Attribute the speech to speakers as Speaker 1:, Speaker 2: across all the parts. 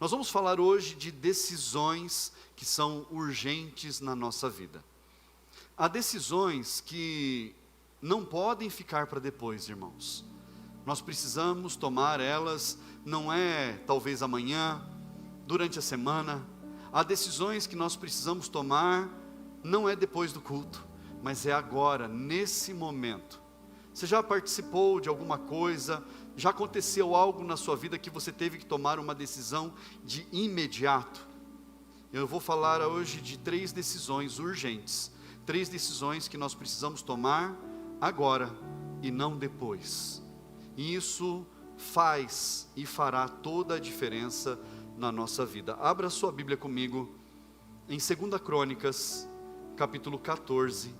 Speaker 1: Nós vamos falar hoje de decisões que são urgentes na nossa vida. Há decisões que não podem ficar para depois, irmãos. Nós precisamos tomar elas, não é talvez amanhã, durante a semana. Há decisões que nós precisamos tomar, não é depois do culto, mas é agora, nesse momento. Você já participou de alguma coisa, já aconteceu algo na sua vida que você teve que tomar uma decisão de imediato? Eu vou falar hoje de 3 decisões urgentes, 3 decisões que nós precisamos tomar agora e não depois. E isso faz e fará toda a diferença na nossa vida. Abra sua Bíblia comigo em 2 Crônicas, capítulo 14.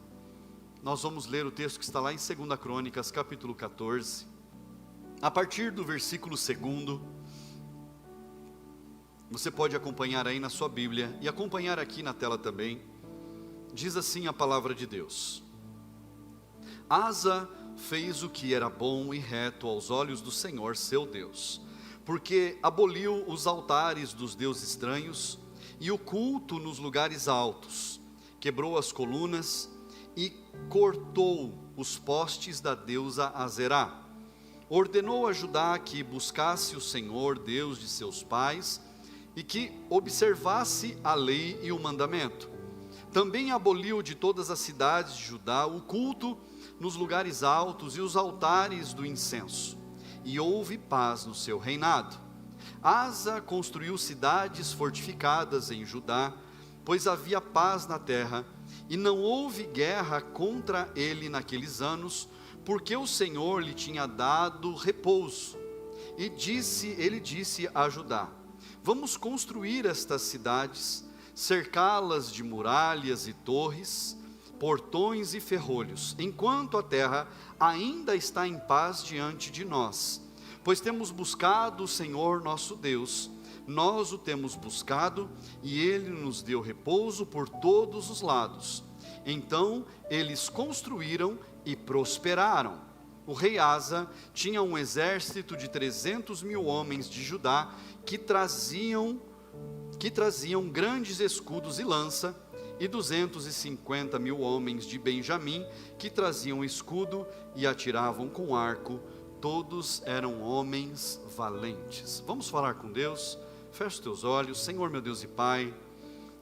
Speaker 1: Nós vamos ler o texto que está lá em 2 Crônicas, capítulo 14. A partir do versículo 2, você pode acompanhar aí na sua Bíblia e acompanhar aqui na tela também. Diz assim a palavra de Deus: Asa fez o que era bom e reto aos olhos do Senhor seu Deus, porque aboliu os altares dos deuses estranhos e o culto nos lugares altos, quebrou as colunas e cortou os postes da deusa Azerá. Ordenou a Judá que buscasse o Senhor, Deus de seus pais, e que observasse a lei e o mandamento. Também aboliu de todas as cidades de Judá o culto nos lugares altos e os altares do incenso, e houve paz no seu reinado. Asa construiu cidades fortificadas em Judá, pois havia paz na terra, e não houve guerra contra ele naqueles anos, porque o Senhor lhe tinha dado repouso. E ele disse a Judá: vamos construir estas cidades, cercá-las de muralhas e torres, portões e ferrolhos, enquanto a terra ainda está em paz diante de nós. Pois temos buscado o Senhor nosso Deus, nós o temos buscado, e Ele nos deu repouso por todos os lados. Então eles construíram e prosperaram. O rei Asa tinha um exército de 300.000 homens de Judá, que traziam grandes escudos e lança, e 250.000 homens de Benjamim, que traziam escudo e atiravam com arco. Todos eram homens valentes. Vamos falar com Deus? Feche os teus olhos. Senhor, meu Deus e Pai,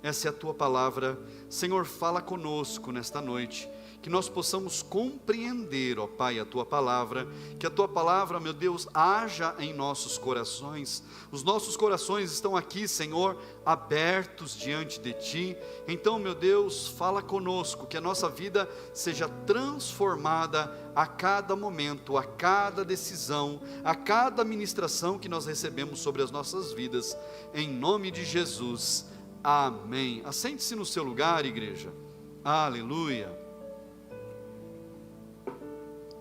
Speaker 1: essa é a Tua palavra. Senhor, fala conosco nesta noite, que nós possamos compreender, ó Pai, a Tua palavra, que a Tua palavra, meu Deus, haja em nossos corações. Os nossos corações estão aqui, Senhor, abertos diante de Ti. Então, meu Deus, fala conosco, que a nossa vida seja transformada a cada momento, a cada decisão, a cada ministração que nós recebemos sobre as nossas vidas, em nome de Jesus, amém. Assente-se no seu lugar, igreja. Aleluia.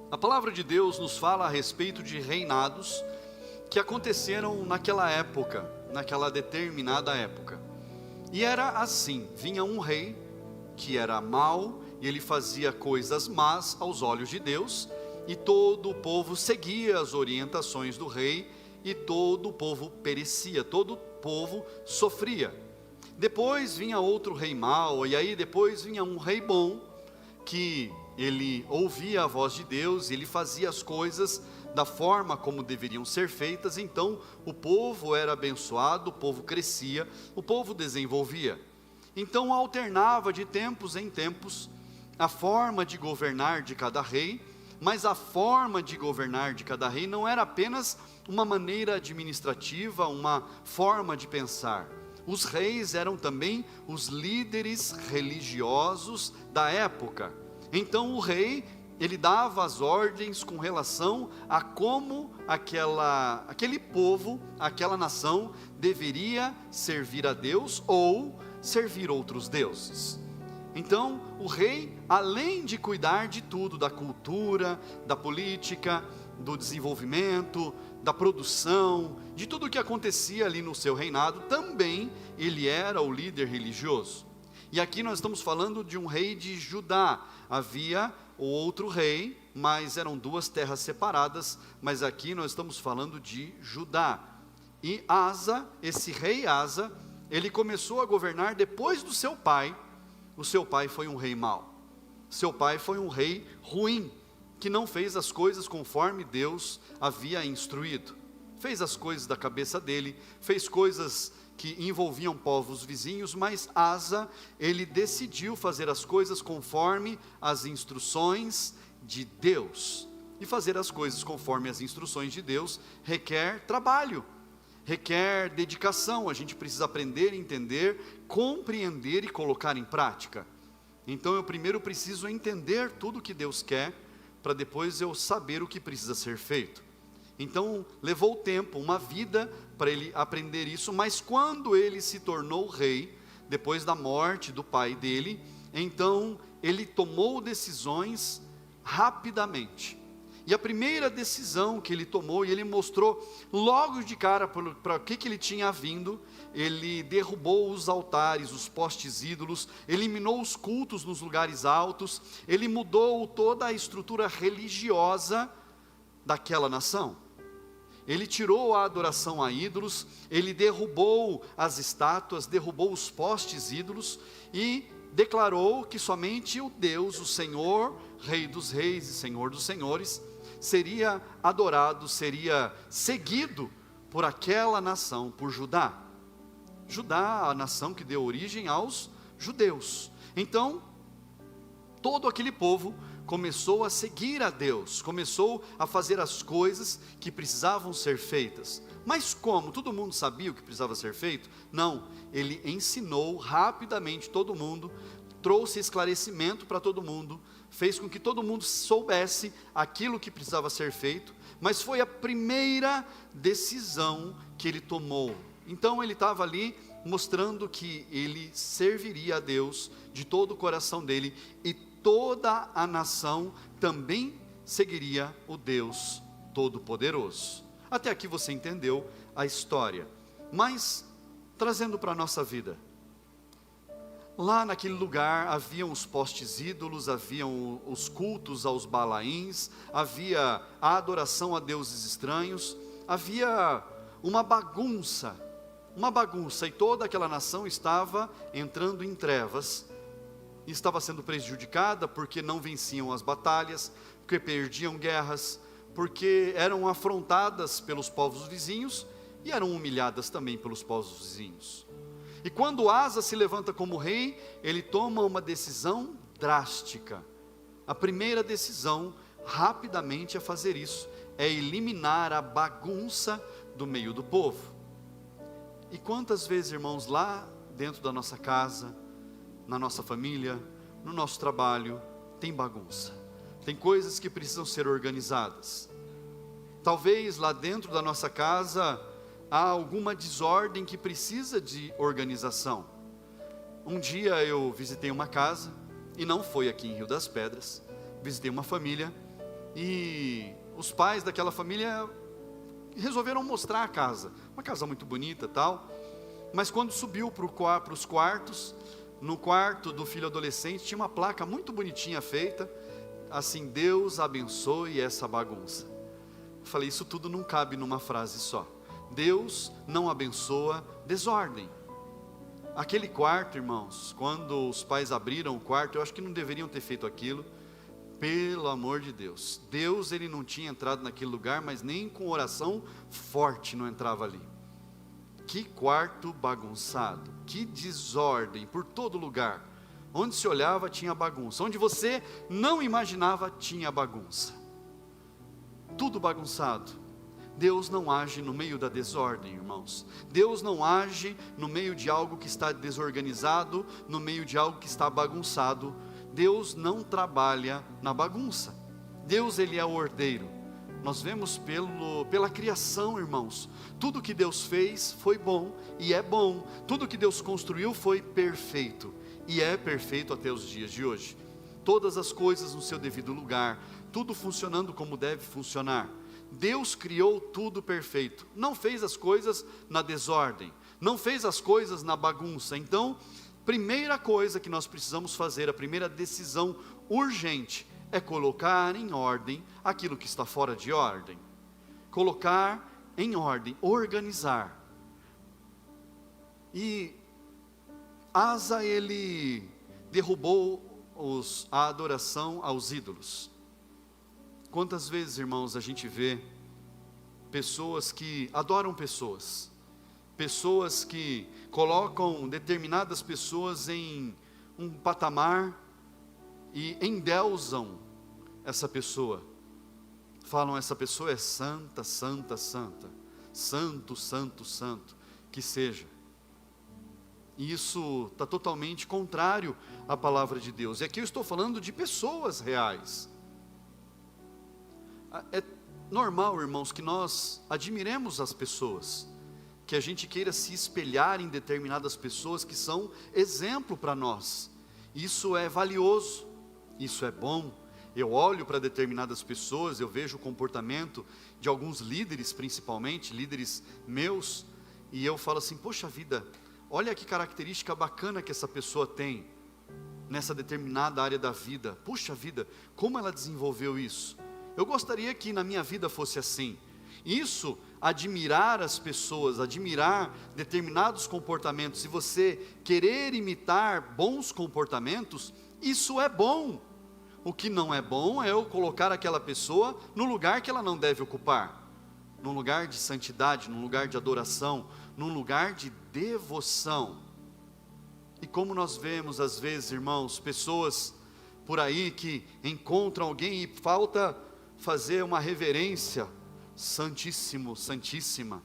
Speaker 1: A palavra de Deus nos fala a respeito de reinados que aconteceram naquela época, naquela determinada época. E era assim: vinha um rei que era mau, e ele fazia coisas más aos olhos de Deus, e todo o povo seguia as orientações do rei, e todo o povo perecia, todo o povo sofria. Depois vinha outro rei mau, e aí depois vinha um rei bom, que ele ouvia a voz de Deus, e ele fazia as coisas da forma como deveriam ser feitas. Então o povo era abençoado, o povo crescia, o povo desenvolvia. Então alternava de tempos em tempos a forma de governar de cada rei, mas a forma de governar de cada rei não era apenas uma maneira administrativa, uma forma de pensar. Os reis eram também os líderes religiosos da época. Então o rei, ele dava as ordens com relação a como aquele povo, aquela nação deveria servir a Deus ou servir outros deuses. Então o rei, além de cuidar de tudo, da cultura, da política, do desenvolvimento, da produção, de tudo o que acontecia ali no seu reinado, também ele era o líder religioso. E aqui nós estamos falando de um rei de Judá. Havia o outro rei, mas eram 2 terras separadas, mas aqui nós estamos falando de Judá. E Asa, esse rei Asa, ele começou a governar depois do seu pai. O seu pai foi um rei mau. Seu pai foi um rei ruim, que não fez as coisas conforme Deus havia instruído. Fez as coisas da cabeça dele, fez coisas que envolviam povos vizinhos, mas Asa, ele decidiu fazer as coisas conforme as instruções de Deus. E fazer as coisas conforme as instruções de Deus requer trabalho, requer dedicação. A gente precisa aprender, entender, compreender e colocar em prática. Então eu primeiro preciso entender tudo que Deus quer, para depois eu saber o que precisa ser feito. Então levou tempo, uma vida para ele aprender isso, mas quando ele se tornou rei, depois da morte do pai dele, então ele tomou decisões rapidamente. E a primeira decisão que ele tomou, e ele mostrou logo de cara para o que ele tinha vindo, ele derrubou os altares, os postes ídolos, eliminou os cultos nos lugares altos, ele mudou toda a estrutura religiosa daquela nação. Ele tirou a adoração a ídolos, ele derrubou as estátuas, derrubou os postes ídolos e declarou que somente o Deus, o Senhor, Rei dos Reis e Senhor dos Senhores, seria adorado, seria seguido por aquela nação, por Judá. Judá, a nação que deu origem aos judeus. Então, todo aquele povo começou a seguir a Deus, começou a fazer as coisas que precisavam ser feitas. Mas como? Todo mundo sabia o que precisava ser feito? Não, ele ensinou rapidamente todo mundo, trouxe esclarecimento para todo mundo, fez com que todo mundo soubesse aquilo que precisava ser feito, mas foi a primeira decisão que ele tomou. Então ele estava ali mostrando que ele serviria a Deus de todo o coração dele, e toda a nação também seguiria o Deus Todo-Poderoso. Até aqui você entendeu a história, mas trazendo para a nossa vida, lá naquele lugar haviam os postes ídolos, haviam os cultos aos Balaíns, havia a adoração a deuses estranhos, havia uma bagunça, e toda aquela nação estava entrando em trevas, estava sendo prejudicada porque não venciam as batalhas, porque perdiam guerras, porque eram afrontadas pelos povos vizinhos e eram humilhadas também pelos povos vizinhos. E quando Asa se levanta como rei, ele toma uma decisão drástica. A primeira decisão, rapidamente a fazer isso, é eliminar a bagunça do meio do povo. E quantas vezes, irmãos, lá dentro da nossa casa, na nossa família, no nosso trabalho, tem bagunça, tem coisas que precisam ser organizadas. Talvez lá dentro da nossa casa há alguma desordem que precisa de organização. Um dia eu visitei uma casa, e não foi aqui em Rio das Pedras, visitei uma família, e os pais daquela família resolveram mostrar a casa, uma casa muito bonita e tal, mas quando subiu para os quartos, no quarto do filho adolescente tinha uma placa muito bonitinha feita, assim: Deus abençoe essa bagunça. Eu falei, isso tudo não cabe numa frase só. Deus não abençoa desordem. Aquele quarto, irmãos, quando os pais abriram o quarto, eu acho que não deveriam ter feito aquilo, pelo amor de Deus. Deus, ele não tinha entrado naquele lugar, mas nem com oração forte não entrava ali. Que quarto bagunçado, que desordem por todo lugar. Onde se olhava tinha bagunça, onde você não imaginava tinha bagunça. Tudo bagunçado. Deus não age no meio da desordem, irmãos. Deus não age no meio de algo que está desorganizado, no meio de algo que está bagunçado. Deus não trabalha na bagunça. Deus, ele é o ordeiro. Nós vemos pela criação, irmãos, tudo que Deus fez foi bom e é bom. Tudo que Deus construiu foi perfeito e é perfeito até os dias de hoje. Todas as coisas no seu devido lugar, tudo funcionando como deve funcionar. Deus criou tudo perfeito, não fez as coisas na desordem, não fez as coisas na bagunça. Então, primeira coisa que nós precisamos fazer, a primeira decisão urgente, é colocar em ordem aquilo que está fora de ordem. Colocar em ordem, organizar. E Asa, ele derrubou a adoração aos ídolos. Quantas vezes, irmãos, a gente vê pessoas que adoram pessoas que colocam determinadas pessoas em um patamar e endeusam essa pessoa. Falam, essa pessoa é santa, santa, santa, santo, santo, santo, que seja. E isso está totalmente contrário à palavra de Deus. E aqui eu estou falando de pessoas reais. É normal, irmãos, que nós admiremos as pessoas, que a gente queira se espelhar em determinadas pessoas que são exemplo para nós. Isso é valioso, isso é bom. Eu olho para determinadas pessoas, eu vejo o comportamento de alguns líderes, principalmente, líderes meus, e eu falo assim, poxa vida, olha que característica bacana que essa pessoa tem, nessa determinada área da vida. Puxa vida, como ela desenvolveu isso? Eu gostaria que na minha vida fosse assim. Isso, admirar as pessoas, admirar determinados comportamentos, se você querer imitar bons comportamentos, isso é bom. O que não é bom é eu colocar aquela pessoa no lugar que ela não deve ocupar, num lugar de santidade, num lugar de adoração, num lugar de devoção. E como nós vemos às vezes, irmãos, pessoas por aí que encontram alguém e falta fazer uma reverência, santíssimo, santíssima,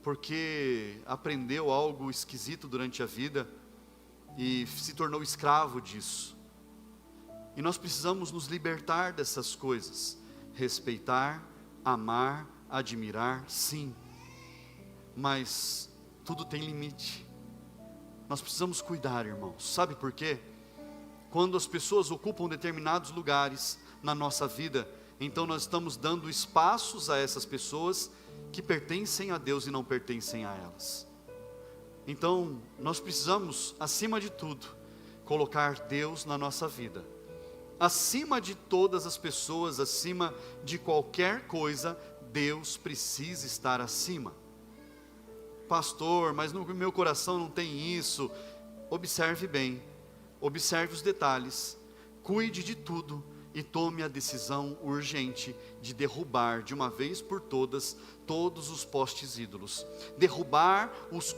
Speaker 1: porque aprendeu algo esquisito durante a vida e se tornou escravo disso. E nós precisamos nos libertar dessas coisas, respeitar, amar, admirar, sim, mas tudo tem limite. Nós precisamos cuidar, irmãos. Sabe por quê? Quando as pessoas ocupam determinados lugares na nossa vida, então nós estamos dando espaços a essas pessoas que pertencem a Deus e não pertencem a elas. Então nós precisamos, acima de tudo, colocar Deus na nossa vida, acima de todas as pessoas, acima de qualquer coisa. Deus precisa estar acima. Pastor, mas no meu coração não tem isso. Observe bem, observe os detalhes, cuide de tudo e tome a decisão urgente de derrubar de uma vez por todas todos os postes ídolos, derrubar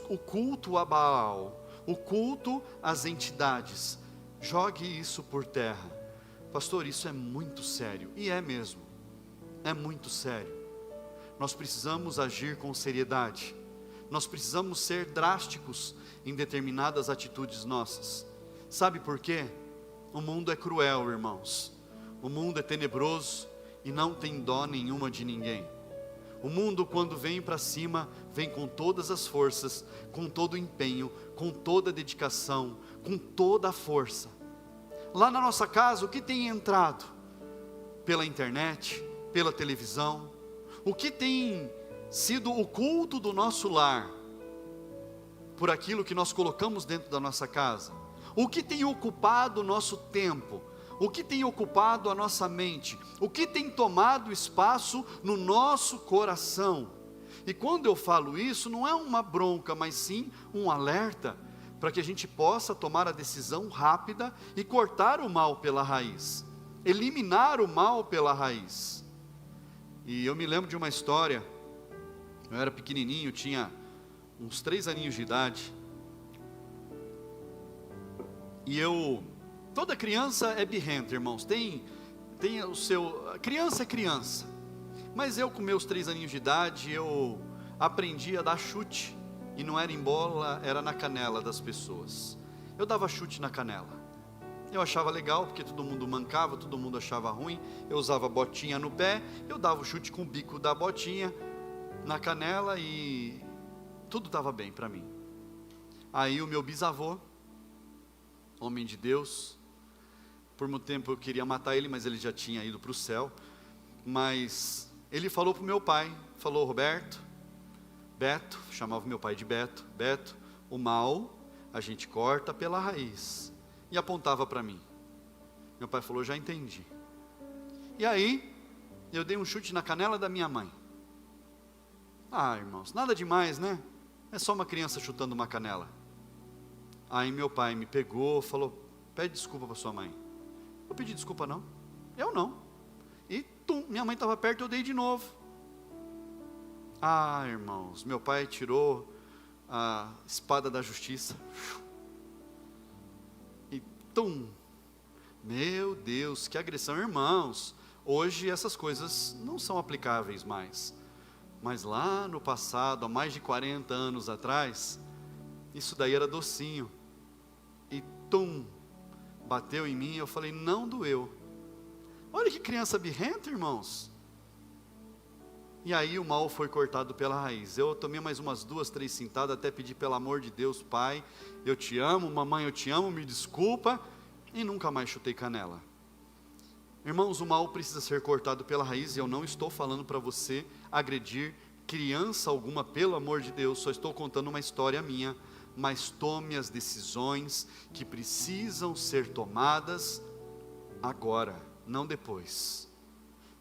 Speaker 1: o culto a Baal, o culto às entidades. Jogue isso por terra. Pastor, isso é muito sério, e é mesmo, é muito sério. Nós precisamos agir com seriedade, nós precisamos ser drásticos em determinadas atitudes nossas. Sabe por quê? O mundo é cruel, irmãos. O mundo é tenebroso e não tem dó nenhuma de ninguém. O mundo, quando vem para cima, vem com todas as forças, com todo o empenho, com toda a dedicação, com toda a força. Lá na nossa casa, o que tem entrado? Pela internet, pela televisão, o que tem sido o culto do nosso lar? Por aquilo que nós colocamos dentro da nossa casa. O que tem ocupado o nosso tempo? O que tem ocupado a nossa mente? O que tem tomado espaço no nosso coração? E quando eu falo isso, não é uma bronca, mas sim um alerta, para que a gente possa tomar a decisão rápida e cortar o mal pela raiz, eliminar o mal pela raiz. E eu me lembro de uma história. Eu era pequenininho, tinha uns 3 aninhos de idade, e toda criança é birrenta, irmãos, tem o seu, criança é criança, mas eu com meus 3 aninhos de idade, eu aprendi a dar chute, e não era em bola, era na canela das pessoas. Eu dava chute na canela, eu achava legal, porque todo mundo mancava, todo mundo achava ruim. Eu usava botinha no pé, eu dava o chute com o bico da botinha na canela, e tudo estava bem para mim. Aí o meu bisavô, homem de Deus, por muito tempo eu queria matar ele, mas ele já tinha ido para o céu, mas ele falou para o meu pai, falou: Beto, chamava meu pai de Beto, o mal a gente corta pela raiz, e apontava para mim. Meu pai falou: já entendi. E aí, eu dei um chute na canela da minha mãe, Ah, irmãos, nada demais, né? É só uma criança chutando uma canela. Aí meu pai me pegou, falou, pede desculpa para sua mãe. Eu pedi desculpa não, eu não. E minha mãe estava perto, eu dei de novo. Ah, irmãos, meu pai tirou a espada da justiça. E meu Deus, que agressão, irmãos. Hoje essas coisas não são aplicáveis mais. Mas lá no passado, há mais de 40 anos atrás, isso daí era docinho. E bateu em mim, eu falei, não doeu. Olha que criança birrenta, irmãos. E aí o mal foi cortado pela raiz. Eu tomei mais umas 2, 3 cintadas, até pedi pelo amor de Deus, pai, eu te amo, mamãe, eu te amo, me desculpa. E nunca mais chutei canela. Irmãos, o mal precisa ser cortado pela raiz, e eu não estou falando para você agredir criança alguma, pelo amor de Deus, só estou contando uma história minha, mas tome as decisões que precisam ser tomadas agora, não depois.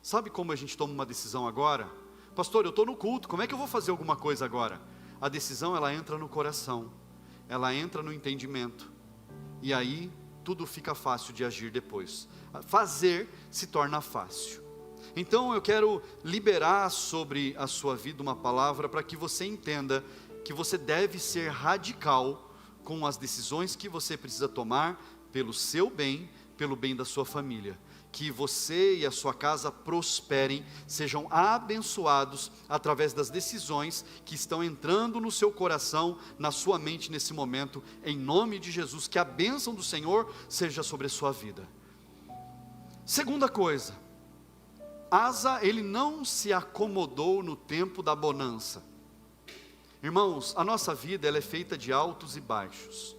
Speaker 1: Sabe como a gente toma uma decisão agora? Pastor, eu estou no culto, como é que eu vou fazer alguma coisa agora? A decisão, ela entra no coração, ela entra no entendimento, e aí tudo fica fácil de agir depois. Fazer se torna fácil. Então eu quero liberar sobre a sua vida uma palavra para que você entenda que você deve ser radical com as decisões que você precisa tomar pelo seu bem, pelo bem da sua família. Que você e a sua casa prosperem, sejam abençoados através das decisões que estão entrando no seu coração, na sua mente nesse momento, em nome de Jesus. Que a bênção do Senhor seja sobre a sua vida. Segunda coisa, Asa, ele não se acomodou no tempo da bonança. Irmãos, a nossa vida, ela é feita de altos e baixos.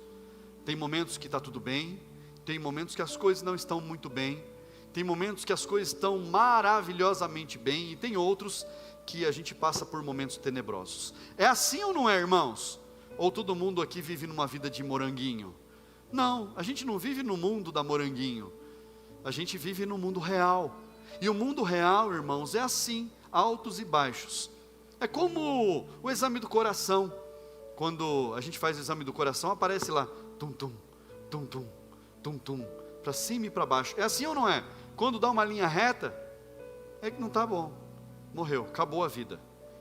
Speaker 1: Tem momentos que está tudo bem, tem momentos que as coisas não estão muito bem, tem momentos que as coisas estão maravilhosamente bem, e tem outros que a gente passa por momentos tenebrosos. É assim ou não é, irmãos? Ou todo mundo aqui vive numa vida de moranguinho? Não, a gente não vive no mundo da moranguinho, a gente vive no mundo real. E o mundo real, irmãos, é assim, altos e baixos. É como o exame do coração. Quando a gente faz o exame do coração, aparece lá, tum-tum, tum-tum, tum-tum, para cima e para baixo. É assim ou não é? Quando dá uma linha reta, é que não está bom, morreu, acabou a vida.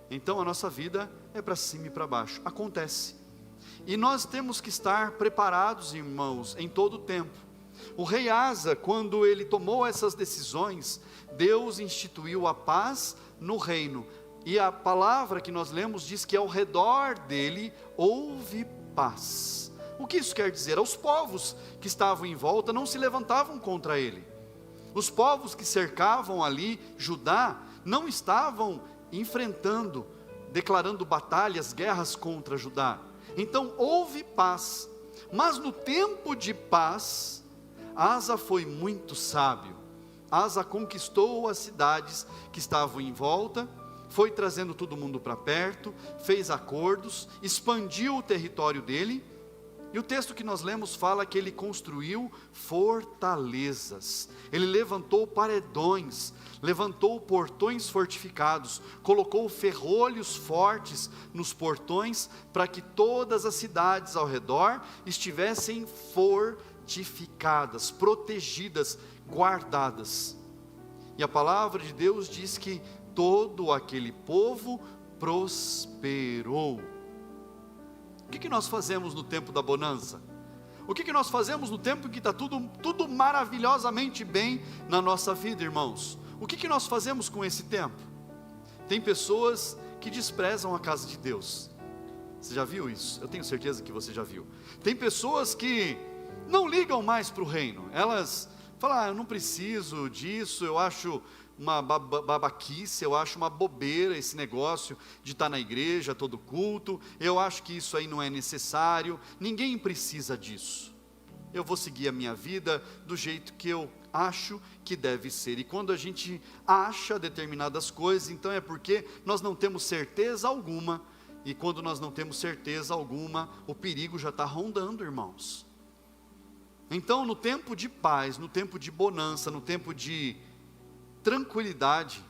Speaker 1: Então a nossa vida é para cima e para baixo, acontece. E nós temos que estar preparados, irmãos, em todo o tempo. O rei Asa, quando ele tomou essas decisões, Deus instituiu a paz no reino. E a palavra que nós lemos diz que ao redor dele houve paz. O que isso quer dizer? Os povos que estavam em volta não se levantavam contra ele. Os povos que cercavam ali Judá não estavam enfrentando, declarando batalhas, guerras contra Judá. Então houve paz. Mas no tempo de paz, Asa foi muito sábio. Asa conquistou as cidades que estavam em volta, foi trazendo todo mundo para perto, fez acordos, expandiu o território dele. E o texto que nós lemos fala que ele construiu fortalezas, ele levantou paredões, levantou portões fortificados, colocou ferrolhos fortes nos portões, para que todas as cidades ao redor estivessem fortificadas, protegidas, guardadas. E a palavra de Deus diz que todo aquele povo prosperou. O que nós fazemos no tempo da bonança? O que nós fazemos no tempo em que está tudo maravilhosamente bem na nossa vida, irmãos? O que nós fazemos com esse tempo? Tem pessoas que desprezam a casa de Deus. Você já viu isso? Eu tenho certeza que você já viu. Tem pessoas que não ligam mais para o reino. Elas falam, eu não preciso disso, eu acho uma babaquice, eu acho uma bobeira esse negócio de estar na igreja todo culto, eu acho que isso aí não é necessário, ninguém precisa disso, eu vou seguir a minha vida do jeito que eu acho que deve ser. E quando a gente acha determinadas coisas, então é porque nós não temos certeza alguma, e quando nós não temos certeza alguma, o perigo já está rondando, irmãos. Então no tempo de paz, no tempo de bonança, no tempo de tranquilidade,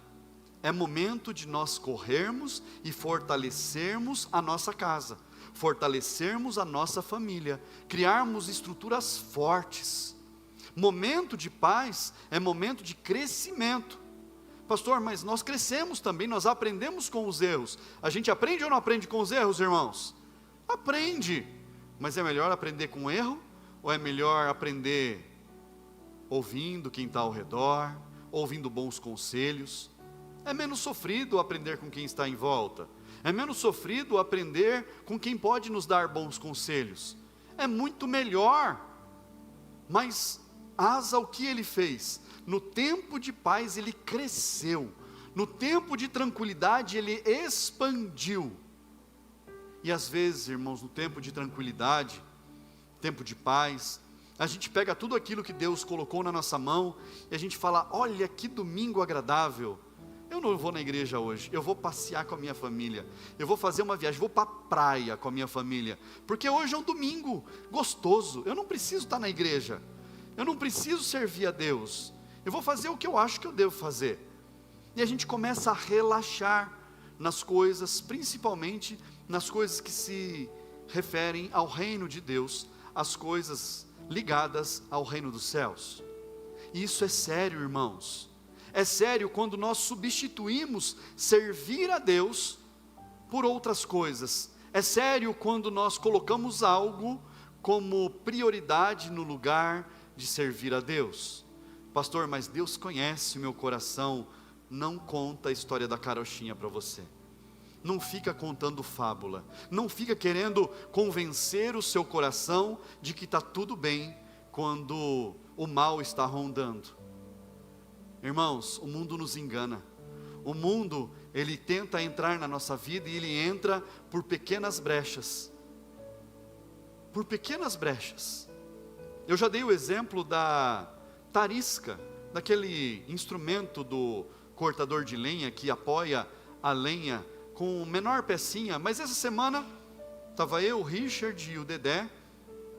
Speaker 1: é momento de nós corrermos e fortalecermos a nossa casa, fortalecermos a nossa família, criarmos estruturas fortes. Momento de paz é momento de crescimento. Pastor, mas nós crescemos também, nós aprendemos com os erros. A gente aprende ou não aprende com os erros, irmãos? Aprende, mas é melhor aprender com erro, ou é melhor aprender ouvindo quem está ao redor, ouvindo bons conselhos? É menos sofrido aprender com quem está em volta, é menos sofrido aprender com quem pode nos dar bons conselhos, é muito melhor. Mas Asa, o que ele fez? No tempo de paz ele cresceu, no tempo de tranquilidade ele expandiu. E às vezes, irmãos, no tempo de tranquilidade, tempo de paz, a gente pega tudo aquilo que Deus colocou na nossa mão, e a gente fala, olha que domingo agradável, eu não vou na igreja hoje, eu vou passear com a minha família, eu vou fazer uma viagem, vou para a praia com a minha família, porque hoje é um domingo gostoso, eu não preciso estar na igreja, eu não preciso servir a Deus, eu vou fazer o que eu acho que eu devo fazer. E a gente começa a relaxar nas coisas, principalmente nas coisas que se referem ao reino de Deus, as coisas ligadas ao reino dos céus. E isso é sério, irmãos. É sério quando nós substituímos servir a Deus por outras coisas. É sério quando nós colocamos algo como prioridade no lugar de servir a Deus. Pastor, mas Deus conhece o meu coração. Não conta a história da carochinha para você. Não fica contando fábula. Não fica querendo convencer o seu coração de que está tudo bem quando o mal está rondando. Irmãos, o mundo nos engana. O mundo, ele tenta entrar na nossa vida e ele entra por pequenas brechas. Por pequenas brechas. Eu já dei o exemplo da tarisca, daquele instrumento do cortador de lenha que apoia a lenha com menor pecinha, mas essa semana estava eu, o Richard e o Dedé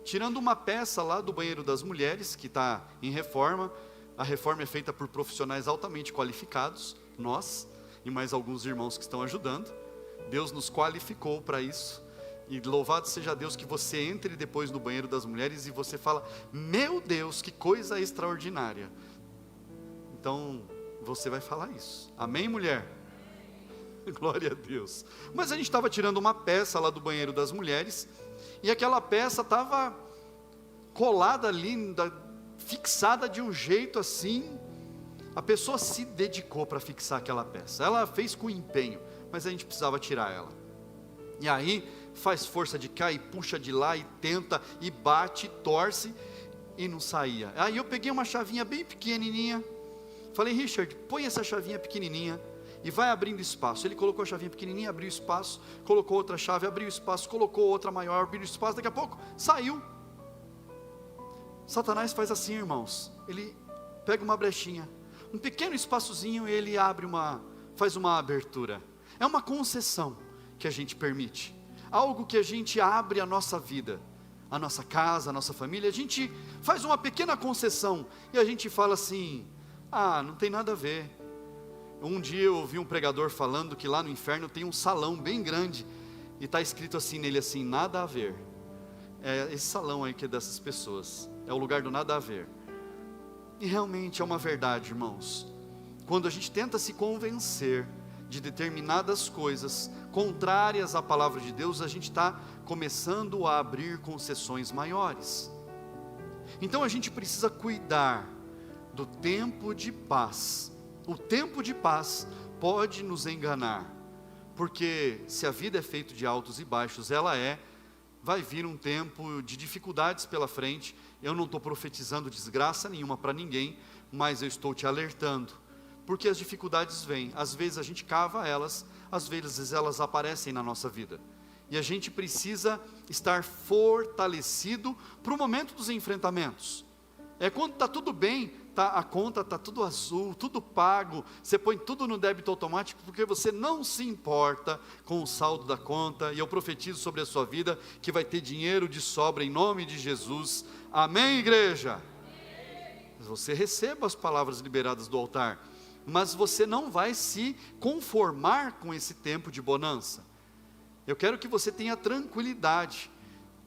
Speaker 1: tirando uma peça lá do banheiro das mulheres, que está em reforma. A reforma é feita por profissionais altamente qualificados, nós e mais alguns irmãos que estão ajudando. Deus nos qualificou para isso, e louvado seja Deus que você entre depois no banheiro das mulheres e você fala, meu Deus, que coisa extraordinária. Então, você vai falar isso, amém, mulher? Glória a Deus. Mas a gente estava tirando uma peça lá do banheiro das mulheres, e aquela peça estava colada ali, fixada de um jeito assim. A pessoa se dedicou para fixar aquela peça, ela fez com empenho, mas a gente precisava tirar ela. E aí, faz força de cá, e puxa de lá, e tenta, e bate, e torce, e não saía. Aí eu peguei uma chavinha bem pequenininha, falei, Richard, põe essa chavinha pequenininha, e vai abrindo espaço. Ele colocou a chavinha pequenininha, abriu espaço, colocou outra chave, abriu espaço, colocou outra maior, abriu espaço, daqui a pouco, saiu. Satanás faz assim, irmãos, ele pega uma brechinha, um pequeno espaçozinho, e ele faz uma abertura. É uma concessão que a gente permite, algo que a gente abre a nossa vida, a nossa casa, a nossa família, a gente faz uma pequena concessão, e a gente fala assim, não tem nada a ver. Um dia eu ouvi um pregador falando que lá no inferno tem um salão bem grande, e está escrito assim nele assim, nada a ver. É esse salão aí que é dessas pessoas, é o lugar do nada a ver. E realmente é uma verdade, irmãos. Quando a gente tenta se convencer de determinadas coisas contrárias à palavra de Deus, a gente está começando a abrir concessões maiores. Então a gente precisa cuidar do tempo de paz. O tempo de paz pode nos enganar, porque se a vida é feita de altos e baixos, vai vir um tempo de dificuldades pela frente. Eu não estou profetizando desgraça nenhuma para ninguém, mas eu estou te alertando, porque as dificuldades vêm, às vezes a gente cava elas, às vezes elas aparecem na nossa vida, e a gente precisa estar fortalecido para o momento dos enfrentamentos. Quando está tudo bem, a conta está tudo azul, tudo pago, você põe tudo no débito automático, porque você não se importa com o saldo da conta, e eu profetizo sobre a sua vida, que vai ter dinheiro de sobra em nome de Jesus, amém, igreja? Amém. Você receba as palavras liberadas do altar, mas você não vai se conformar com esse tempo de bonança. Eu quero que você tenha tranquilidade.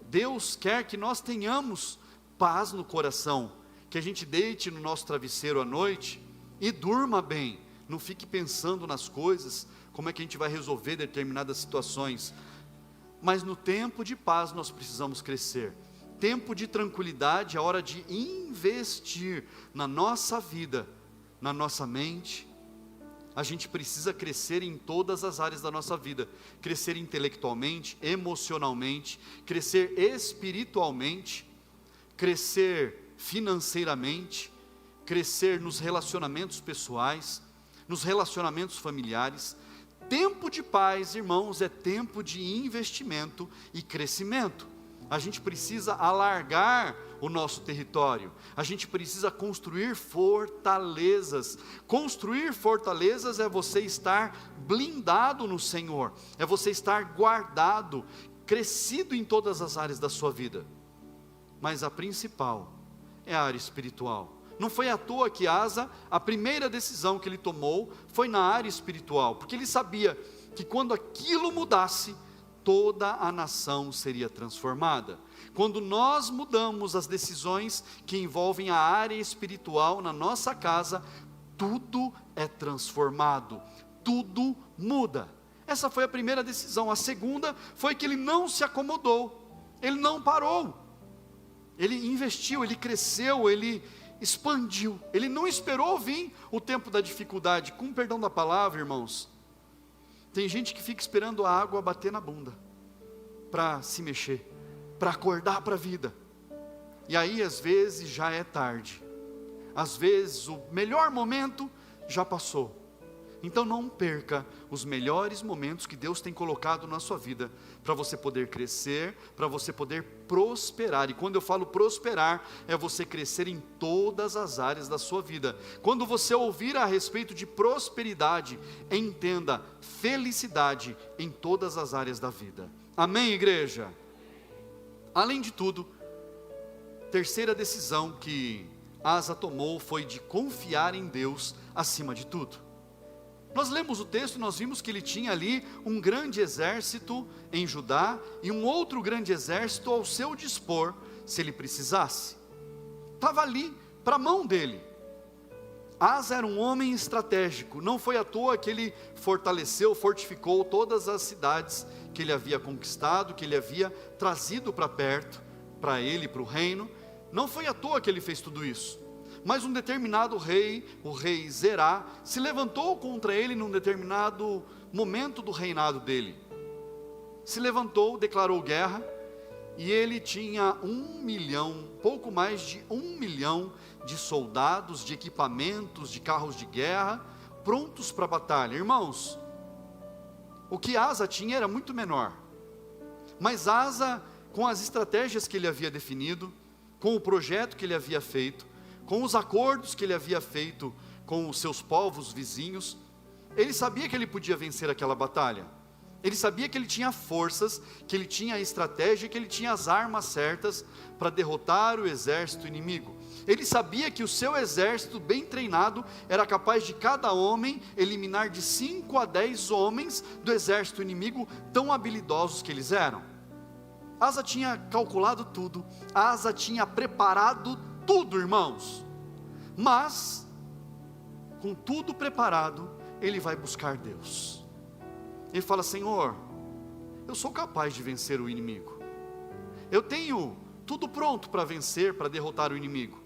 Speaker 1: Deus quer que nós tenhamos paz no coração, que a gente deite no nosso travesseiro à noite e durma bem, não fique pensando nas coisas, como é que a gente vai resolver determinadas situações. Mas no tempo de paz nós precisamos crescer. Tempo de tranquilidade é hora de investir na nossa vida, na nossa mente. A gente precisa crescer em todas as áreas da nossa vida, crescer intelectualmente, emocionalmente, crescer espiritualmente, crescer financeiramente, crescer nos relacionamentos pessoais, nos relacionamentos familiares. Tempo de paz, irmãos, é tempo de investimento e crescimento. A gente precisa alargar o nosso território, a gente precisa construir fortalezas. Construir fortalezas é você estar blindado no Senhor, é você estar guardado, crescido em todas as áreas da sua vida. Mas a principal é a área espiritual. Não foi à toa que Asa, a primeira decisão que ele tomou foi na área espiritual, porque ele sabia que quando aquilo mudasse, toda a nação seria transformada. Quando nós mudamos as decisões que envolvem a área espiritual na nossa casa, tudo é transformado, tudo muda. Essa foi a primeira decisão. A segunda foi que ele não se acomodou, ele não parou, ele investiu, ele cresceu, ele expandiu, ele não esperou vir o tempo da dificuldade. Com perdão da palavra, irmãos, tem gente que fica esperando a água bater na bunda para se mexer, para acordar para a vida, e aí às vezes já é tarde, às vezes o melhor momento já passou. Então não perca os melhores momentos que Deus tem colocado na sua vida, para você poder crescer, para você poder prosperar. E quando eu falo prosperar, é você crescer em todas as áreas da sua vida. Quando você ouvir a respeito de prosperidade, entenda felicidade em todas as áreas da vida. Amém, igreja? Além de tudo, terceira decisão que Asa tomou foi de confiar em Deus acima de tudo. Nós lemos o texto e nós vimos que ele tinha ali um grande exército em Judá e um outro grande exército ao seu dispor, se ele precisasse. Estava ali, para a mão dele. Asa era um homem estratégico, não foi à toa que ele fortaleceu, fortificou todas as cidades que ele havia conquistado, que ele havia trazido para perto, para ele, para o reino. Não foi à toa que ele fez tudo isso. Mas um determinado rei, o rei Zerá, se levantou contra ele num determinado momento do reinado dele. Se levantou, declarou guerra, e ele tinha 1 milhão, pouco mais de 1 milhão de soldados, de equipamentos, de carros de guerra, prontos para a batalha. Irmãos, o que Asa tinha era muito menor, mas Asa, com as estratégias que ele havia definido, com o projeto que ele havia feito, com os acordos que ele havia feito com os seus povos vizinhos, ele sabia que ele podia vencer aquela batalha. Ele sabia que ele tinha forças, que ele tinha a estratégia, que ele tinha as armas certas para derrotar o exército inimigo. Ele sabia que o seu exército bem treinado era capaz de cada homem eliminar de 5 a 10 homens do exército inimigo, tão habilidosos que eles eram. Asa tinha calculado tudo, Asa tinha preparado tudo, irmãos, mas com tudo preparado, ele vai buscar Deus. Ele fala: Senhor, eu sou capaz de vencer o inimigo, eu tenho tudo pronto para vencer, para derrotar o inimigo,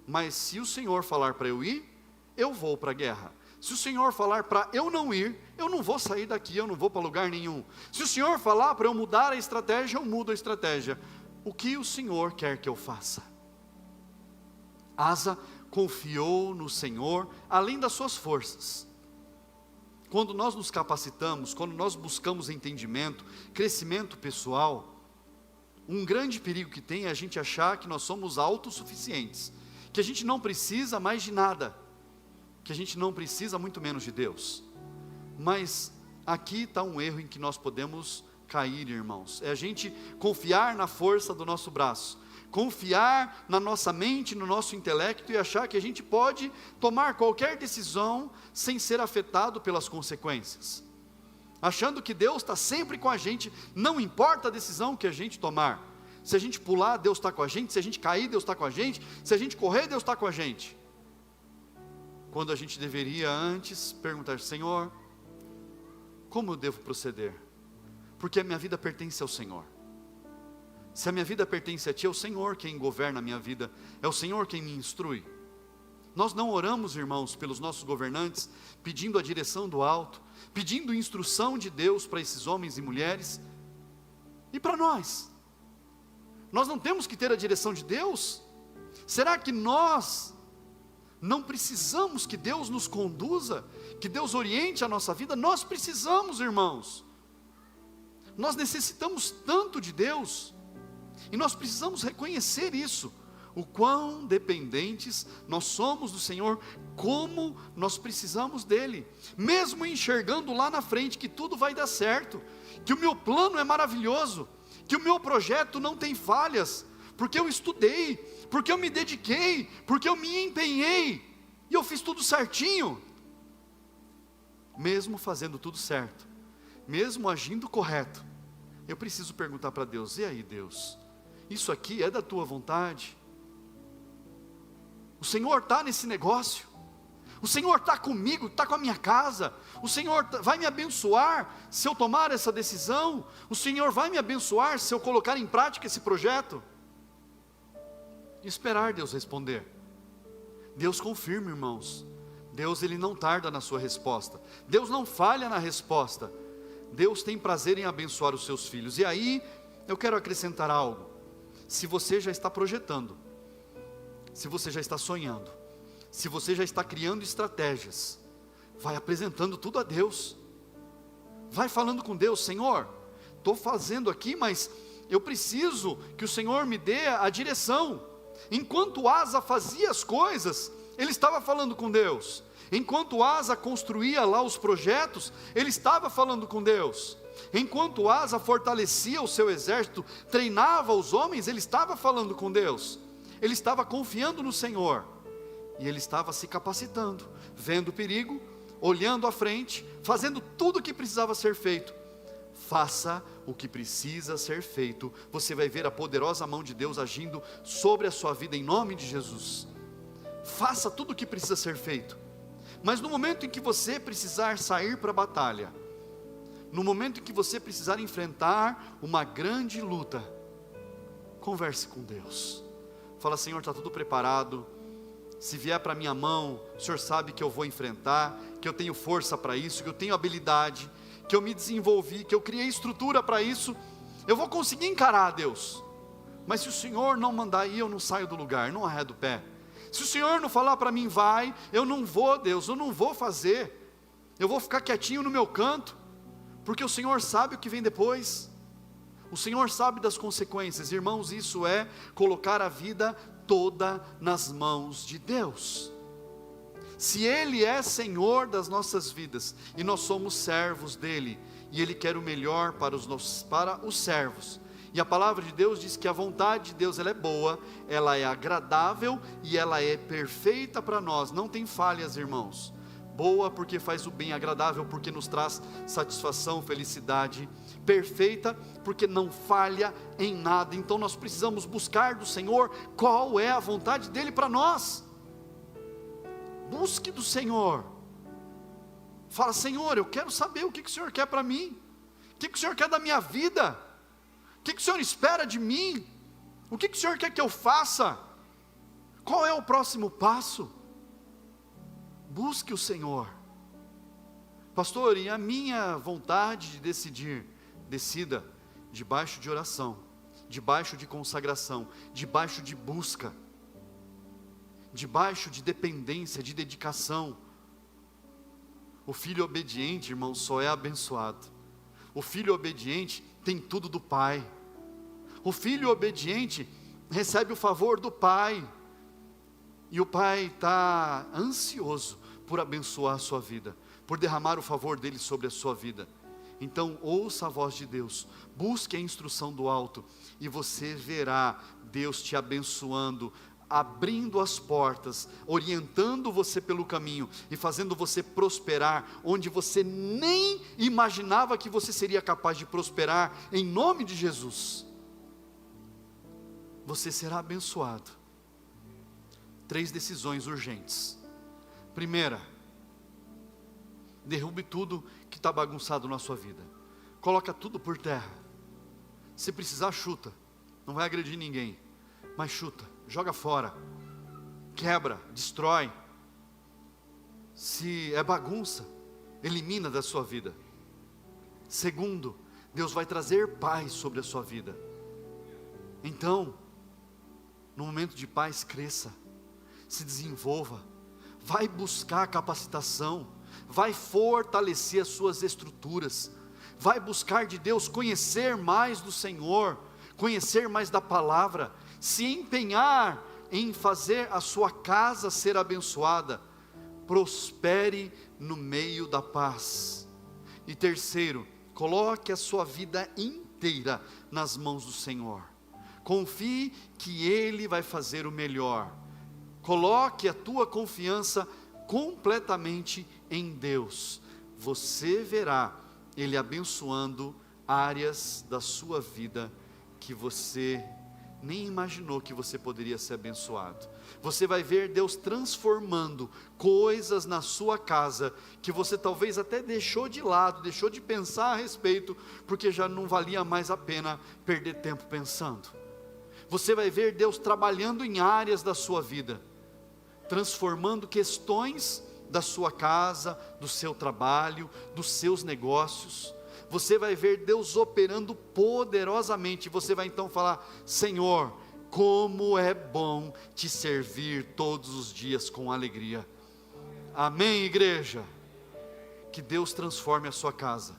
Speaker 1: mas se o Senhor falar para eu ir, eu vou para a guerra. Se o Senhor falar para eu não ir, eu não vou sair daqui, eu não vou para lugar nenhum. Se o Senhor falar para eu mudar a estratégia, eu mudo a estratégia. O que o Senhor quer que eu faça? Asa confiou no Senhor, além das suas forças. Quando nós nos capacitamos, quando nós buscamos entendimento, crescimento pessoal, um grande perigo que tem é a gente achar que nós somos autossuficientes, que a gente não precisa mais de nada, que a gente não precisa muito menos de Deus. Mas aqui está um erro em que nós podemos cair, irmãos, é a gente confiar na força do nosso braço, confiar na nossa mente, no nosso intelecto e achar que a gente pode tomar qualquer decisão sem ser afetado pelas consequências. Achando que Deus está sempre com a gente, não importa a decisão que a gente tomar. Se a gente pular, Deus está com a gente, se a gente cair, Deus está com a gente, se a gente correr, Deus está com a gente. Quando a gente deveria antes perguntar: Senhor, como eu devo proceder? Porque a minha vida pertence ao Senhor. Se a minha vida pertence a Ti, é o Senhor quem governa a minha vida, é o Senhor quem me instrui. Nós não oramos, irmãos, pelos nossos governantes, pedindo a direção do alto, pedindo instrução de Deus para esses homens e mulheres, e para nós. Nós não temos que ter a direção de Deus? Será que nós não precisamos que Deus nos conduza, que Deus oriente a nossa vida? Nós precisamos, irmãos. Nós necessitamos tanto de Deus, e nós precisamos reconhecer isso, o quão dependentes nós somos do Senhor, como nós precisamos dEle, mesmo enxergando lá na frente que tudo vai dar certo, que o meu plano é maravilhoso, que o meu projeto não tem falhas, porque eu estudei, porque eu me dediquei, porque eu me empenhei, e eu fiz tudo certinho. Mesmo fazendo tudo certo, mesmo agindo correto, eu preciso perguntar para Deus: e aí, Deus, isso aqui é da Tua vontade? O Senhor está nesse negócio? O Senhor está comigo, está com a minha casa? O Senhor vai me abençoar se eu tomar essa decisão? O Senhor vai me abençoar se eu colocar em prática esse projeto? E esperar Deus responder. Deus confirma, irmãos. Deus, Ele não tarda na sua resposta. Deus não falha na resposta. Deus tem prazer em abençoar os seus filhos. E aí, eu quero acrescentar algo. Se você já está projetando, se você já está sonhando, se você já está criando estratégias, vai apresentando tudo a Deus. Vai falando com Deus: Senhor, estou fazendo aqui, mas eu preciso que o Senhor me dê a direção. Enquanto Asa fazia as coisas, ele estava falando com Deus. Enquanto Asa construía lá os projetos, ele estava falando com Deus. Enquanto Asa fortalecia o seu exército, treinava os homens, ele estava falando com Deus. Ele estava confiando no Senhor, e ele estava se capacitando, vendo o perigo, olhando à frente, fazendo tudo o que precisava ser feito. Faça o que precisa ser feito, você vai ver a poderosa mão de Deus agindo sobre a sua vida, em nome de Jesus. Faça tudo o que precisa ser feito, mas no momento em que você precisar sair para a batalha, no momento em que você precisar enfrentar uma grande luta, converse com Deus. Fala: Senhor, está tudo preparado, se vier para minha mão, o Senhor sabe que eu vou enfrentar, que eu tenho força para isso, que eu tenho habilidade, que eu me desenvolvi, que eu criei estrutura para isso, eu vou conseguir encarar, Deus. Mas se o Senhor não mandar ir, eu não saio do lugar, não arredo o pé. Se o Senhor não falar para mim, vai, eu não vou, Deus, eu não vou fazer, eu vou ficar quietinho no meu canto, porque o Senhor sabe o que vem depois, o Senhor sabe das consequências. Irmãos, isso é colocar a vida toda nas mãos de Deus. Se Ele é Senhor das nossas vidas, e nós somos servos dEle, e Ele quer o melhor para os servos, e a palavra de Deus diz que a vontade de Deus, ela é boa, ela é agradável, e ela é perfeita para nós, não tem falhas, irmãos. Boa porque faz o bem, agradável porque nos traz satisfação, felicidade, perfeita porque não falha em nada. Então nós precisamos buscar do Senhor qual é a vontade dEle para nós. Busque do Senhor. Fala: Senhor, eu quero saber o que o Senhor quer para mim, o que o Senhor quer da minha vida, o que o Senhor espera de mim, o que o Senhor quer que eu faça, qual é o próximo passo? Busque o Senhor. Pastor, e a minha vontade de decidir? Decida debaixo de oração, debaixo de consagração, debaixo de busca, debaixo de dependência, de dedicação. O filho obediente, irmão, só é abençoado. O filho obediente tem tudo do Pai. O filho obediente recebe o favor do Pai. E o Pai está ansioso por abençoar a sua vida, por derramar o favor dEle sobre a sua vida. Então ouça a voz de Deus, busque a instrução do alto, e você verá Deus te abençoando, abrindo as portas, orientando você pelo caminho, e fazendo você prosperar, onde você nem imaginava que você seria capaz de prosperar, em nome de Jesus. Você será abençoado. 3 decisões urgentes. Primeira, derrube tudo que está bagunçado na sua vida. Coloca tudo por terra. Se precisar, chuta. Não vai agredir ninguém, mas chuta, joga fora, quebra, destrói. Se é bagunça, elimina da sua vida. Segundo, Deus vai trazer paz sobre a sua vida. Então, no momento de paz, cresça, se desenvolva, vai buscar capacitação, vai fortalecer as suas estruturas, vai buscar de Deus, conhecer mais do Senhor, conhecer mais da palavra, se empenhar em fazer a sua casa ser abençoada. Prospere no meio da paz. E terceiro, coloque a sua vida inteira nas mãos do Senhor. Confie que Ele vai fazer o melhor. Coloque a tua confiança completamente em Deus. Você verá Ele abençoando áreas da sua vida que você nem imaginou que você poderia ser abençoado. Você vai ver Deus transformando coisas na sua casa, que você talvez até deixou de lado, deixou de pensar a respeito, porque já não valia mais a pena perder tempo pensando. Você vai ver Deus trabalhando em áreas da sua vida, transformando questões da sua casa, do seu trabalho, dos seus negócios. Você vai ver Deus operando poderosamente. Você vai então falar: Senhor, como é bom te servir todos os dias com alegria. Amém, igreja? Que Deus transforme a sua casa,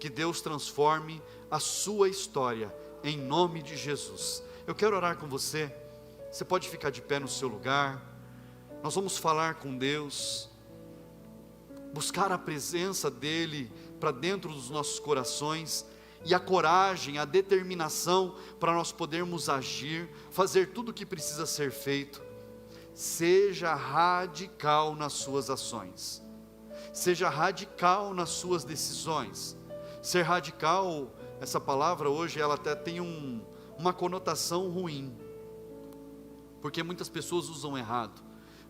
Speaker 1: que Deus transforme a sua história, em nome de Jesus. Eu quero orar com você. Você pode ficar de pé no seu lugar. Nós vamos falar com Deus, buscar a presença dEle para dentro dos nossos corações, e a coragem, a determinação para nós podermos agir, fazer tudo o que precisa ser feito. Seja radical nas suas ações, seja radical nas suas decisões. Ser radical, essa palavra hoje ela até tem uma conotação ruim, porque muitas pessoas usam errado.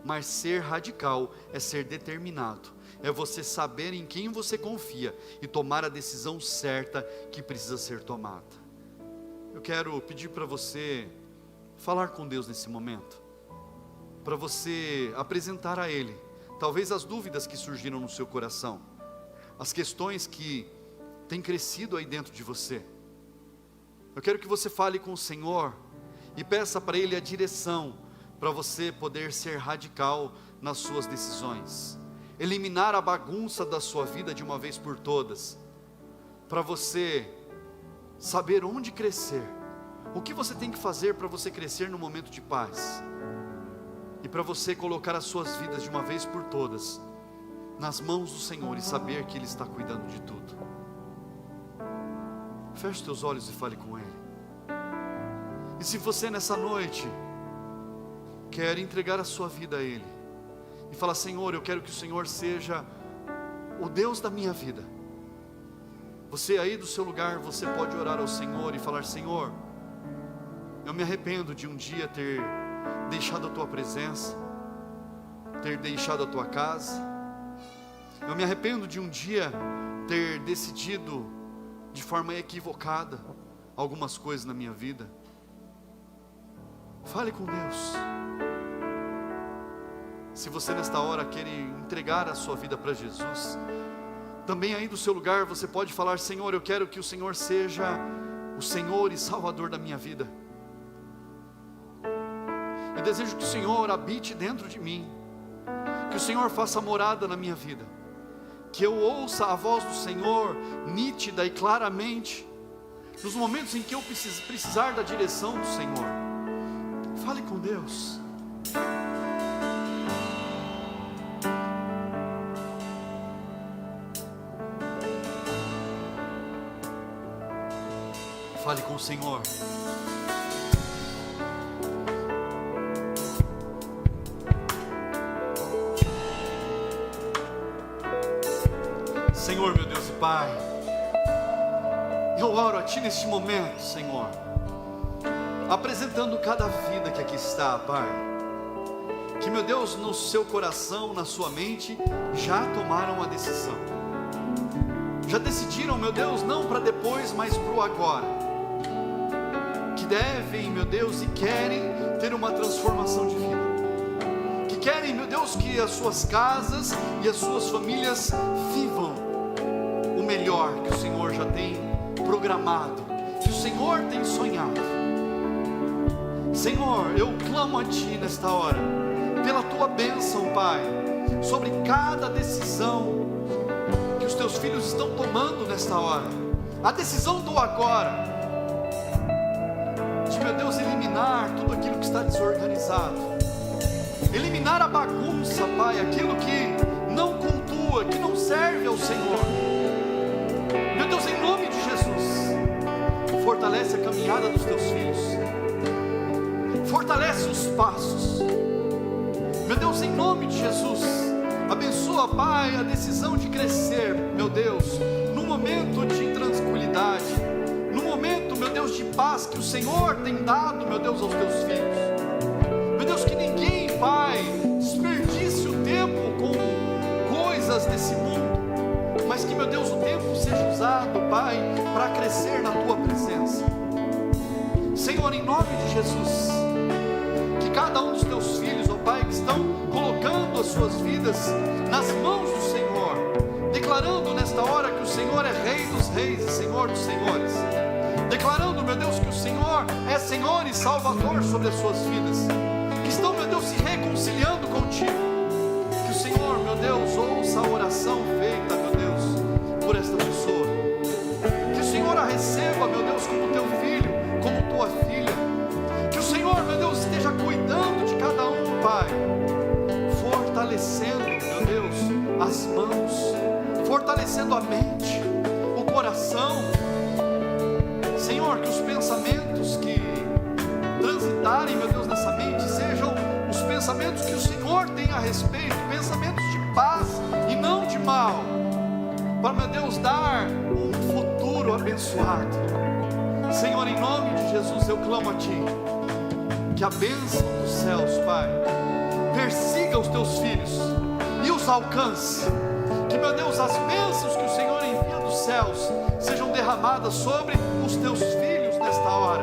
Speaker 1: Mas ser radical é ser determinado, é você saber em quem você confia e tomar a decisão certa que precisa ser tomada. Eu quero pedir para você falar com Deus nesse momento, para você apresentar a Ele, talvez as dúvidas que surgiram no seu coração, as questões que têm crescido aí dentro de você. Eu quero que você fale com o Senhor e peça para Ele a direção, para você poder ser radical nas suas decisões, eliminar a bagunça da sua vida de uma vez por todas, para você saber onde crescer, o que você tem que fazer para você crescer no momento de paz, e para você colocar as suas vidas de uma vez por todas nas mãos do Senhor e saber que Ele está cuidando de tudo. Feche os teus olhos e fale com Ele. E se você nessa noite quer entregar a sua vida a Ele, e falar: Senhor, eu quero que o Senhor seja o Deus da minha vida. Você aí do seu lugar, você pode orar ao Senhor e falar: Senhor, eu me arrependo de um dia ter deixado a Tua presença, ter deixado a Tua casa. Eu me arrependo de um dia ter decidido de forma equivocada algumas coisas na minha vida. Fale com Deus. Se você nesta hora quer entregar a sua vida para Jesus, também aí do seu lugar você pode falar: Senhor, eu quero que o Senhor seja o Senhor e Salvador da minha vida. Eu desejo que o Senhor habite dentro de mim, que o Senhor faça morada na minha vida, que eu ouça a voz do Senhor nítida e claramente, nos momentos em que eu precisar da direção do Senhor. Fale com Deus. Fale com o Senhor. Senhor, meu Deus e Pai, eu oro a Ti neste momento, Senhor, apresentando cada vida que aqui está, Pai, que, meu Deus, no seu coração, na sua mente, já tomaram a decisão, já decidiram, meu Deus, não para depois, mas para o agora, que devem, meu Deus, e querem ter uma transformação de vida, que querem, meu Deus, que as suas casas e as suas famílias vivam o melhor que o Senhor já tem programado, que o Senhor tem sonhado. Senhor, eu clamo a Ti nesta hora, pela Tua bênção, Pai, sobre cada decisão que os Teus filhos estão tomando nesta hora, a decisão do agora, de, meu Deus, eliminar tudo aquilo que está desorganizado, eliminar a bagunça, Pai, aquilo que não cultua, que não serve ao Senhor. Meu Deus, em nome de Jesus, fortalece a caminhada dos Teus filhos, fortalece os passos, meu Deus, em nome de Jesus, abençoa, Pai, a decisão de crescer, meu Deus, num momento de tranquilidade, num momento, meu Deus, de paz que o Senhor tem dado, meu Deus, aos Teus filhos. Meu Deus, que ninguém, Pai, desperdice o tempo com coisas desse mundo, mas que, meu Deus, o tempo seja usado, Pai, para crescer na Tua presença. Senhor, em nome de Jesus, que cada um dos Teus filhos, ó Pai, que estão colocando as suas vidas nas mãos do Senhor, declarando nesta hora que o Senhor é Rei dos reis e Senhor dos senhores, declarando, meu Deus, que o Senhor é Senhor e Salvador sobre as suas vidas, que estão, meu Deus, se reconciliando contigo, que o Senhor, meu Deus, ouça a oração feita, meu Deus, por esta pessoa, que o Senhor a receba, meu Deus, como Teu filho, como Tua filha, que o Senhor, meu Deus, esteja cuidando de cada um, Pai, fortalecendo, meu Deus, as mãos, fortalecendo a mente, o coração. Senhor, que os pensamentos que transitarem, meu Deus, nessa mente, sejam os pensamentos que o Senhor tem a respeito, pensamentos de paz e não de mal, para, meu Deus, dar um futuro abençoado. Senhor, em nome de Jesus, eu clamo a Ti, que a bênção dos céus, Pai, persiga os Teus filhos e os alcance, que, meu Deus, as bênçãos que o Senhor envia dos céus sejam derramadas sobre os Teus filhos nesta hora,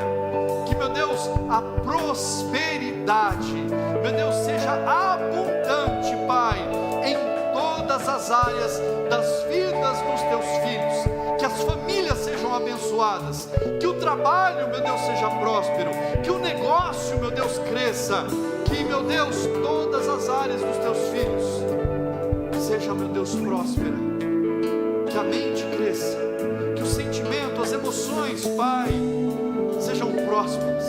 Speaker 1: que, meu Deus, a prosperidade, meu Deus, seja abundante, Pai, em todas as áreas das vidas dos Teus filhos, que as famílias sejam abençoadas, que o trabalho, meu Deus, seja próspero, que o negócio, meu Deus, cresça, que, meu Deus, todas as áreas dos Teus filhos seja, meu Deus, próspera, que a mente cresça, que o sentimento, as emoções, Pai, sejam prósperas,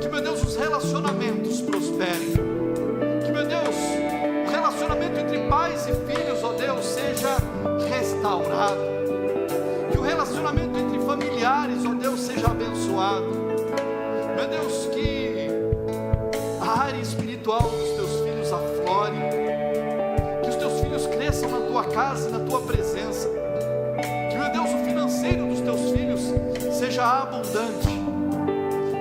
Speaker 1: que, meu Deus, os relacionamentos prosperem, que, meu Deus, o relacionamento entre pais e filhos, ó Deus, seja restaurado, que o relacionamento entre familiares, ó Deus, seja abençoado, meu Deus, que a área espiritual dos Teus filhos aflore, que os Teus filhos cresçam na Tua casa e na Tua presença, que, meu Deus, o financeiro dos Teus filhos seja abundante,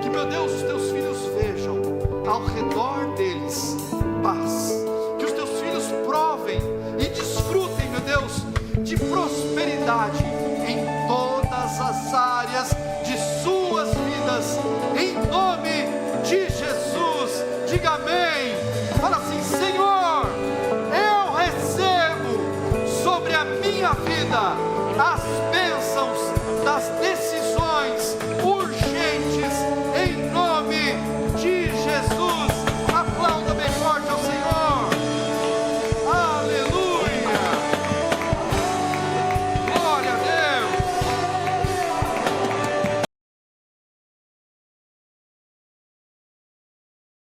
Speaker 1: que, meu Deus, os Teus filhos vejam ao redor deles paz, que os Teus filhos provem e desfrutem, meu Deus, de prosperidade em todas as áreas de suas vidas, em nome de Jesus. Diga amém. Fala assim: Senhor, eu recebo sobre a minha vida as bênçãos das decisões